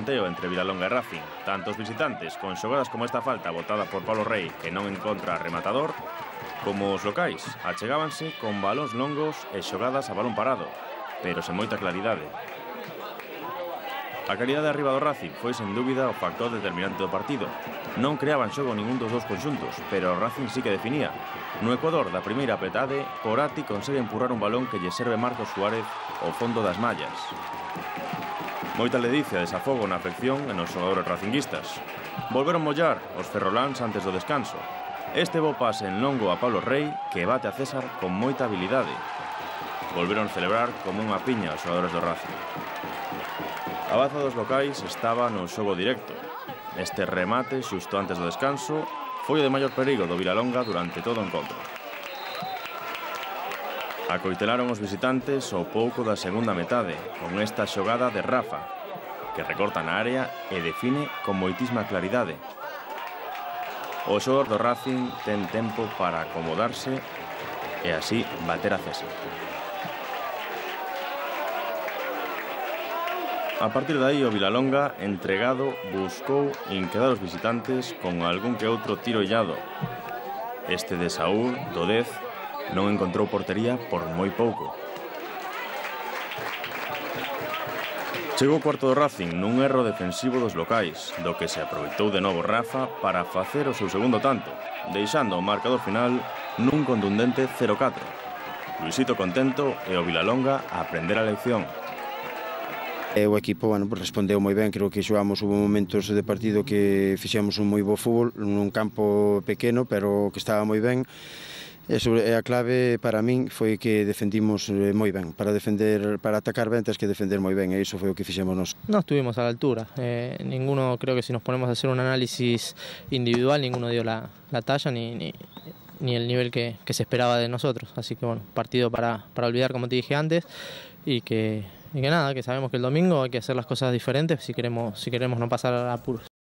planteo entre Vilalonga e Racing, tanto os visitantes con xogadas como esta falta botada por Pablo Rey que non encontra rematador, como os locais achegábanse con balóns longos e xogadas a balón parado, pero sen moita claridade. A calidade arriba do Racing foi sen dúbida o factor determinante do partido. Non creaban xogo ningún dos dous conxuntos, pero o Racing sí que definía. No Ecuador da primeira apretade, Porati consegue empurrar un balón que lle serve Marcos Suárez ao fondo das mallas. Moita ledicia e desafogo na afección e nos xogadores racinguistas. Volveron mollar os ferroláns antes do descanso. Este bo pase en longo a Pablo Rey, que bate a César con moita habilidade. Volveron celebrar como unha piña os xogadores do Racing. A baza dos locais estaba no xogo directo. Este remate, xusto antes do descanso, foi o de maior perigo do Vilalonga durante todo o encontro. Acoitelaron os visitantes ao pouco da segunda metade, con esta xogada de Rafa, que recorta na área e define con moitísima claridade. O xogador do Racing ten tempo para acomodarse e así bater a César. A partir de aí, o Vilalonga, entregado, buscou inquedar os visitantes con algún que outro tiro illado. Este de Saúl, do 10, non encontrou portería por moi pouco. Chegou o cuarto do Racing nun erro defensivo dos locais, do que se aproveitou de novo Rafa para facer o seu segundo tanto, deixando o marcador final nun contundente 0-4. Luisito contento e o Vilalonga a aprender a lección. O equipo respondeu moi ben, creo que xogamos, hubo momentos de partido que fixemos un moi bo fútbol nun campo pequeno, pero que estaba moi ben. E a clave para min foi que defendimos moi ben. Para atacar ben tens que defender moi ben, e iso foi o que fixemos nós. No estuvimos a la altura, ninguno, creo que si nos ponemos a hacer un análisis individual, ninguno dio la talla ni el nivel que se esperaba de nosotros. Así que bueno, partido para olvidar, como te dije antes, y que nada, que sabemos que el domingo hay que hacer las cosas diferentes si queremos no pasar apuros.